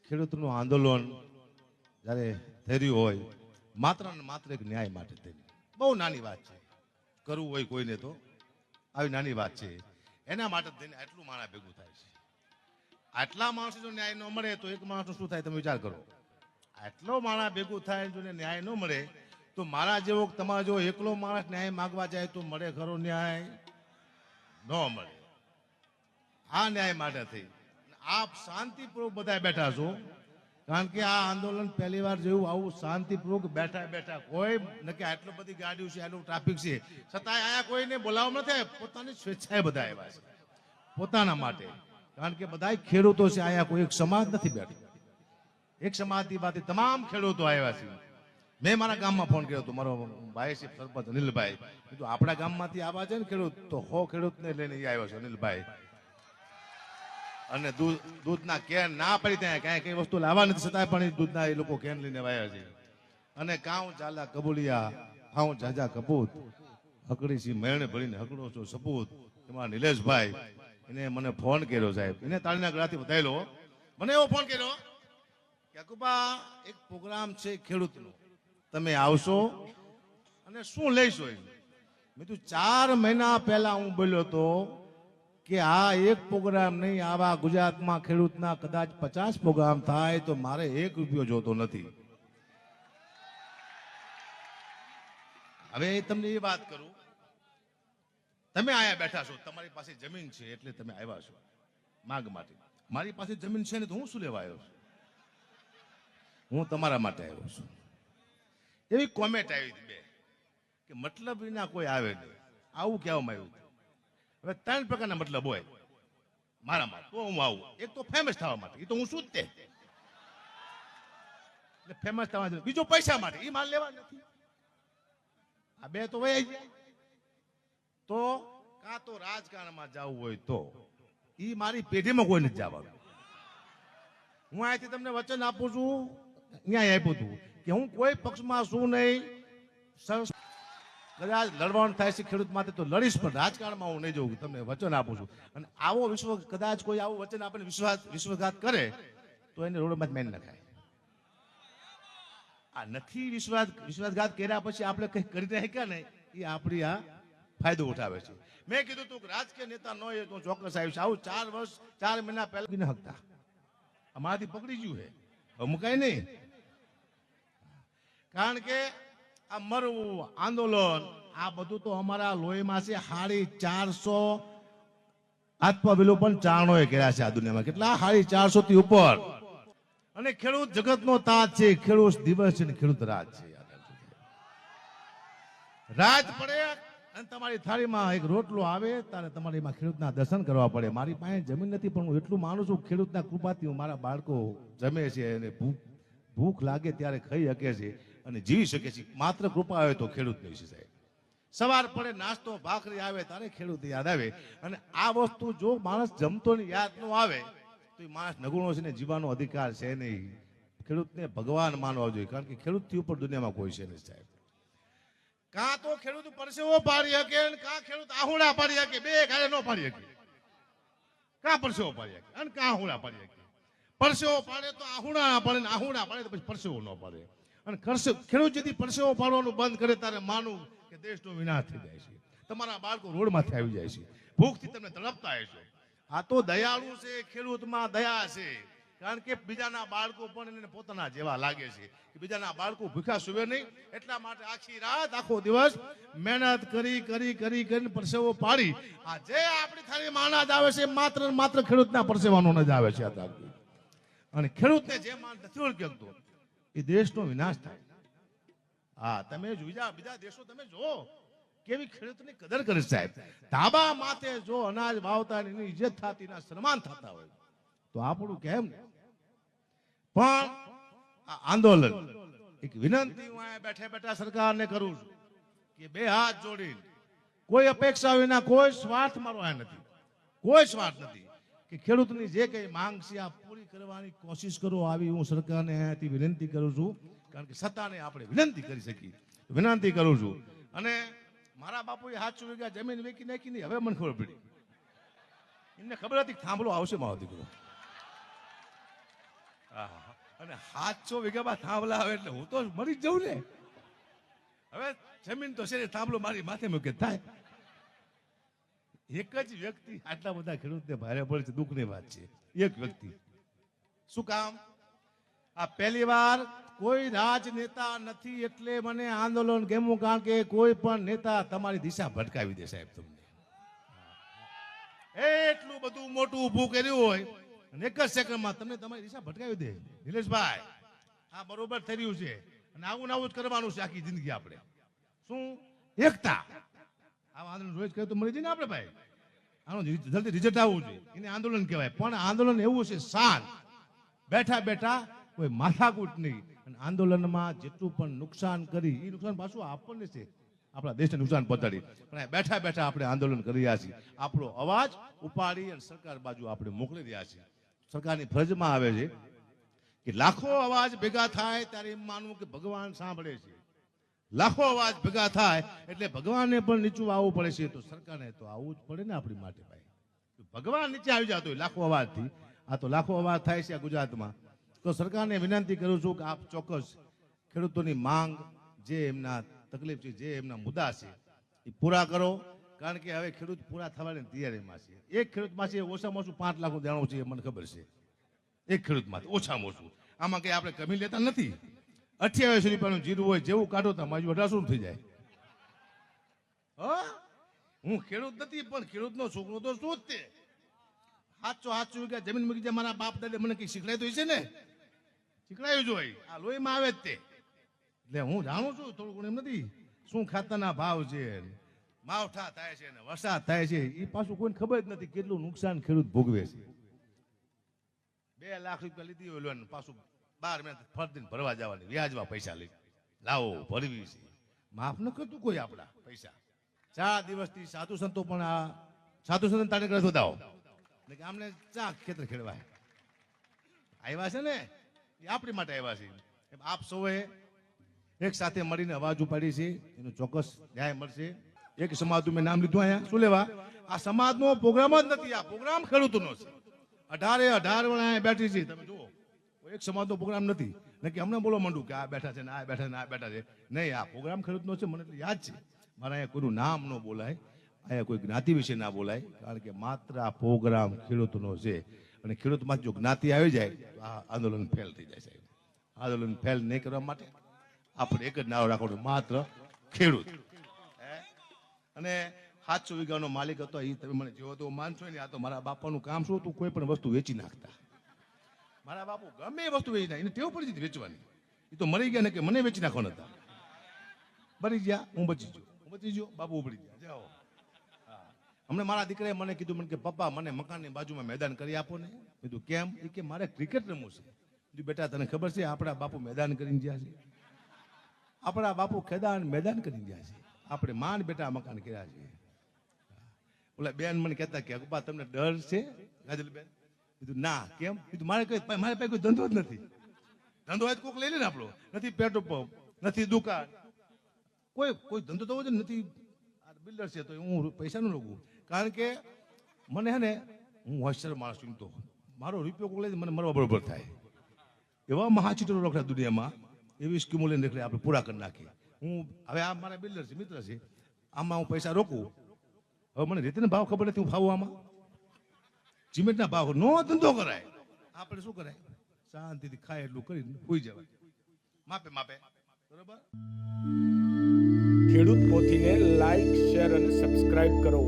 ખેડૂતનું આંદોલન જ્યારે થઈ રહ્યું હોય માત્ર ને માત્ર એક ન્યાય માટે થઈને, બહુ નાની વાત છે, કરવું હોય કોઈને તો આવી નાની વાત છે, એના માટે થઈને આટલું માણસ ભેગું થાય છે. આટલા માણસો જો ન્યાય ન મળે તો એક માણસનું શું થાય તમે વિચાર કરો. આટલો માણસ ભેગું થાય જો ન્યાય ન મળે તો મારા જેવો તમારા જો એકલો માણસ ન્યાય માગવા જાય તો મળે ખરો ન્યાય? ન મળે. આ ન્યાય માટે થઈ આપ શાંતિપૂર્વક બધા બેઠા છો, કારણ કે આ આંદોલન પહેલી વાર જેવું આવું શાંતિપૂર્વક બેઠા બેઠા કોઈ નકે આટલી બધી ગાડીઓ છે, આટલું ટ્રાફિક છે, છતાંય આયા કોઈને બોલાવવા નથી, પોતાની સ્વેચ્છાએ બધા આવ્યા છે પોતાના માટે. કારણ કે બધા ખેડૂતો છે, આયા કોઈ એક સમાજ નથી બેઠો, એક સમાજથી બાદ તમામ ખેડૂતો આવ્યા છે. મેં મારા ગામમાં ફોન કર્યો હતો, મારો ભાઈ છે સરપંચ અનિલભાઈ, કીધું આપણા ગામમાંથી આવા છે ને ખેડૂત તો 100 ખેડૂતને લઈને આવ્યો છે અનિલભાઈ. અને દૂધના કેન ના પડી ત્યાં કાંઈ કઈ વસ્તુ લાવવા નથી, છતાંય પણ દૂધના એ લોકો કેન લઈને આવ્યા છે. અને કાઉ ચાલા કબુલિયા આઉ જાજા કપૂત હકડી સી મેળને ભરીને હકડો છો સપૂત. એમાં નિલેશભાઈ એને મને ફોન કર્યો સાહેબ, એને તાળીના ગળાથી વધાયેલો. મને એવો ફોન કર્યો કે અકુબા એક પ્રોગ્રામ છે ખેડૂતનો, તમે આવશો અને શું લઈશો? મેં તું 4 મહિના પહેલા હું બોલ્યો હતો કે આ એક પ્રોગ્રામ નહીં, આવા ગુજરાતમાં ખેડૂતના કદાચ 50 પ્રોગ્રામ થાય તો મારે 1 રૂપિયો જોતો નથી. હવે તમને એ વાત કરું, તમે આયા બેઠા છો, તમારી પાસે જમીન છે એટલે તમે આવ્યા છો માગ માટે. મારી પાસે જમીન છે ને તો હું શું લેવા આવ્યો છું? હું તમારા માટે આવ્યો છું. એવી કોમેન્ટ આવી હતી બે કે મતલબ વિના કોઈ આવે નહીં, આવું કહેવામાં આવ્યું. હવે 3 પ્રકારના મતલબ હોય મારામાં, તો હું આવું. એક તો ફેમસ થવા માટે, એ તો હું શું જ તે એટલે ફેમસ થવા માટે. બીજો પૈસા માટે, એ માલ લેવા નથી. આ બે તો વહી જાય. તો કાં તો રાજકારણમાં જવું હોય તો એ મારી પેઢીમાં કોઈ નથી જવાનું. હું અહીંથી તમને વચન આપું છું, અહીંયા આપ્યું હતું કે હું કોઈ પક્ષમાં શું નહીં, કદાચ લડવાનું થાય છે ખેડૂત માટે તો લડીશ, પણ રાજકારણમાં હું નહીં જઉં, તમને વચન આપું છું. અને આવો કદાચ કોઈ આવું વચન આપણને વિશ્વાસઘાત કરે તો એને રોડમાં જ મેન નખાય. આ નથી વિશ્વાસઘાત કર્યા પછી આપણે કંઈ કરી નાખ્યા ને, એ આપણી આ ફાયદો ઉઠાવે છે. મેં કીધું તું રાજકીય નેતા ન હોય તો ચોક્કસ આવીશ. આવું 4 વર્ષ 4 મહિના પહેલા ન હકતા, અમારાથી પકડી ગયું છે, મુકાય નહીં. કારણ કે આ મરવું આંદોલન આ બધું તો અમારા લોહીમાં છે. 450 આત્મવિલોપન ચારણોએ કર્યા છે આ દુનિયામાં. કેટલા? 450 થી ઉપર. અને ખેડૂત જગતનો તાજ છે, ખેડૂત દિવસ છે ને ખેડૂત રાત છે. રાત પડે અને તમારી થાળીમાં એક રોટલો આવે ત્યારે તમારે એમાં ખેડૂતના દર્શન કરવા પડે. મારી પાસે જમીન નથી પણ હું એટલું માનું છું ખેડૂતના કૃપાથી મારા બાળકો જમે છે અને ભૂખ લાગે ત્યારે ખાઈ શકે છે અને જીવી શકે છે. માત્ર કૃપા આવે તો ખેડૂત નહીં છે સાહેબ. સવાર પડે નાસ્તો ભાખરી આવે ત્યારે ખેડૂત યાદ આવે. અને આ વસ્તુ જો માણસ જમતો ને યાદ ન આવે તો એ માણસ નગુણો છે ને જીવવાનો અધિકાર છે નહીં. ખેડૂતને ભગવાન માનવા જોઈએ, કારણ કે ખેડૂતથી ઉપર દુનિયામાં કોઈ છે નહીં સાહેબ. કાં તો ખેડૂત પરસેવો પાડી શકે, કાં ખેડૂત આહુડા પાડી શકે, બે ઘરે ન પાડી શકે. કાં પરસેવો પાડી શકે અને કાં આહુડા પાડી શકે. પરસેવો પાડે તો આહુડા ના પાડે, ને આહુડા પાડે તો પછી પરસેવો ન પાડે. અને ખેડૂત જેથી પરસેવો પાડવાનું બંધ કરે ત્યારે માનું કે દેશનો વિનાશ થઈ જાય છે. તમારા બાળકો રોડમાંથી આવી જાય છે, ભૂખથી તમને તડપતા હશો. આ તો દયાળુ છે, ખેડૂતમાં દયા છે. કારણ કે બીજાના બાળકો પણ એને પોતાના જેવા લાગે છે કે બીજાના બાળકો ભૂખ્યા સુવે નહીં. એટલા માટે આખી રાત આખો દિવસ મહેનત કરી કરી કરી કરીને પરસેવો પાડી આ જે આપણી થાળીમાં અનાજ આવે છે માત્ર માત્ર ખેડૂતના પરસેવાનો અનાજ આવે છે. અને ખેડૂતને જે માન નથી ઓળખી શકતો એ દેશનો વિનાશ થાય. હા, તમે બીજા દેશો તમે જો કેવી ખેડૂતની કદર કરે સાહેબ. ધાબા માથે જો અનાજ વાવતા એની ઇજ્જત થતી, એના સન્માન થતા હોય તો આપણું કેમ? પણ આ આંદોલન એક વિનંતી હું અહીંયા બેઠા બેઠા સરકારને કરું છું કે 2 હાથ જોડીને કોઈ અપેક્ષા વિના, કોઈ સ્વાર્થ મારો આ નથી, કોઈ સ્વાર્થ નથી, કે ખેડૂતની જે કઈ માંગ છે આ પૂરી કરવાની કોશિશ કરો. આવી હું સરકારને અહીંયાથી વિનંતી કરું છું, કારણ કે સત્તાને આપણે વિનંતી કરી શકીએ, વિનંતી કરું છું. અને મારા બાપુએ 700 વીઘા જમીન વેચી નાખી નહીં, હવે મને ખબર પડી. એમને ખબર હતી થાંભલો આવશે મારો દીકરો. અને 700 વીઘામાં થાંભલા આવે એટલે હું તો મરી જ જઉં ને. હવે જમીન તો છે, થાંભલો મારી માથે મૂકે થાય. એક જ વ્યક્તિ આટલા બધા ખેડૂતને ભારે પડે છે, દુઃખની વાત છે. એક વ્યક્તિ. શું કામ? આ પહેલી વાર કોઈ રાજનેતા નથી એટલે મને આંદોલન ગમ્યું, કારણ કે કોઈ પણ નેતા તમારી દિશા ભટકાવી દે સાહેબ. તમને એટલું બધું મોટું ઊભું કર્યું હોય અને એક જ સેકન્ડમાં તમને તમારી દિશા ભટકાવી દે. નિલેશભાઈ, આ બરોબર થઈ રહ્યું છે અને આવું આવું જ કરવાનું છે આખી જિંદગી આપણે. શું એકતા? આવા આંદોલન રોજ કરે તો મળી જાય ને આપણે ભાઈ. આનું જલ્દી રિઝલ્ટ આવવું જોઈએ, એને આંદોલન કહેવાય. પણ આંદોલન એવું છે શાંત, બેઠા બેઠા, કોઈ માથાકૂટ નહીં. અને આંદોલનમાં જેટલું પણ નુકસાન કરી એ નુકસાન પાછું આપણને છે, આપણા દેશને નુકસાન પહોંચાડી. પણ બેઠા બેઠા આપણે આંદોલન કરી રહ્યા છીએ. આપણો અવાજ ઉપાડી અને સરકાર બાજુ આપણે મોકલી રહ્યા છીએ. સરકારની ફરજમાં આવે છે કે લાખો અવાજ ભેગા થાય ત્યારે એમ માનવું કે ભગવાન સાંભળે છે. લાખો અવાજ ભેગા થાય એટલે ભગવાનને પણ નીચું આવવું પડે છે. તો સરકારને તો આવવું જ પડે ને આપણી માટે ભાઈ. ભગવાન નીચે આવી જતો હોય લાખો અવાજથી. આ તો લાખો અવાજ થાય છે ગુજરાતમાં. તો સરકારને વિનંતી કરું છું કે આપ ચોક્કસ ખેડૂતોની માંગ, જે એમના તકલીફ છે, જે એમના મુદ્દા છે એ પૂરા કરો. કારણ કે હવે ખેડૂત પૂરા થવાની તૈયારીમાં છે. એક ખેડૂતમાં છે ઓછામાં ઓછું 5 લાખનું દેણું છે, એ મને ખબર છે. એક ખેડૂતમાં ઓછામાં ઓછું. આમાં કઈ આપણે કમી લેતા નથી. 28 રૂપિયાનું જીરું હોય, જેવું કાઢો તો માજુ 1800 થઈ જાય. હું ખેડૂત નથી, પણ ખેડૂતનો છોકરો તો શું જ તે. 700 વીઘા જમીન મૂકી જાય. મારા બાપ દાદા મને કઈ શીખડાયું છે ને, શીખડાયું જ હોય. આ લોહીમાં આવે જ તે. એટલે હું જાણું છું થોડું ઘણું, એમ નથી. શું ખાતરના ભાવ છે, માવઠા થાય છે ને વરસાદ થાય છે, એ પાછું કોઈને ખબર જ નથી કેટલું નુકસાન ખેડૂત ભોગવે છે. 2 લાખ રૂપિયા લીધી હોય લોન, પાછું 12 મહિના ફરતીને ભરવા જવાની, વ્યાજમાં પૈસા લઈ લાવો ભરવી છે. માફ ન કરતું કોઈ આપણા પૈસા. 4 દિવસથી સાધુ સંતો પણ આ સાધુ સંતો તારે કરે શોધાવો કે આમને ચા ખેતર ખેડવાય આવ્યા છે ને, એ આપણી માટે આવ્યા છે. આપ સૌએ એક સાથે મળીને અવાજ ઉપાડી છે, એનું ચોક્કસ ન્યાય મળશે. એક સમાજનું મેં નામ લીધું અહીંયા. શું લેવા? આ સમાજનો પ્રોગ્રામ જ નથી, આ પ્રોગ્રામ ખેડૂતોનો છે. 18 વણા બેઠી છે, તમે જુઓ. એક સમાજનો પ્રોગ્રામ નથી ને કે હમણાં બોલો માંડું કે આ બેઠા છે ને આ બેઠા ને આ બેઠા છે. નહીં, આ પ્રોગ્રામ ખેડૂતનો છે. મને એટલે યાદ છે. મારા અહીંયા કોઈનું નામ ન બોલાય, અહીંયા કોઈ જ્ઞાતિ વિશે ના બોલાય, કારણ કે માત્ર આ પ્રોગ્રામ ખેડૂતનો છે. અને ખેડૂતમાં જો જ્ઞાતિ આવી જાય તો આ આંદોલન ફેલ થઈ જાય સાહેબ. આંદોલન ફેલ નહીં કરવા માટે આપણે એક જ નારો રાખવાનો, માત્ર ખેડૂત. અને 700 વીઘાનો માલિક હતો, એ તમે મને જેવો તો માનશો ને. આ તો મારા બાપાનું કામ શું હતું, કોઈ પણ વસ્તુ વેચી નાખતા. મારા બાપુ ગમે એ વસ્તુ વેચી નાખી, એને ટેવ પડી જતી વેચવાની. એ તો મરી ગયા ને કે મને વેચી નાખવાના હતા. મરી ગયા, હું બચી ગયો, બાપુ ઉપડી ગયા. જાઓ. હમણાં મારા દીકરાએ મને કીધું, મને કે પપ્પા મને મકાનની બાજુમાં મેદાન કરી આપો ને. કીધું કેમ? એ કે મારે ક્રિકેટ રમવું છે. કીધું બેટા તને ખબર છે આપણા બાપુ મેદાન કરીને ગયા છે? આપણા બાપુ મેદાન કરીને ગયા છે. આપણે માન બેટા મકાન કર્યા છે. ઓલા બેન મને કહેતા કે અકબા તમને ડર છે ગાજલબેન? કીધું ના. કેમ? કીધું મારે પાસે કોઈ ધંધો જ નથી. ધંધો હોય તો કોઈક લઈ લે ને આપણો. નથી પેટ્રોલ પંપ, નથી દુકાન, કોઈ ધંધો તો હોય નથી. બિલ્ડર છે તો હું પૈસા ન લઉં, કારણ કે મને હે ને, હું હોશિયાર માણસ છું. તો મારો રૂપિયો કોક લઈ મને મરવા બરોબર થાય. એવા મહાચીટરો રખડા દુનિયામાં, એવી સ્કીમો લઈને રખડે, આપણે પૂરા કરી નાખીએ. હું હવે આ મારા બિલ્ડર છે, મિત્ર છે, આમાં હું પૈસા રોકું. હવે મને રીતના ભાવ ખબર નથી, હું ફાવું આમાં. સિમેન્ટના ભાવ નો ધંધો કરાય. આપણે શું કરાય? શાંતિથી ખાય એટલું કરીને હોઈ જવાય, માપે બરોબર. ખેડૂત પોથીને લાઈક, શેર અને સબસ્ક્રાઇબ કરો.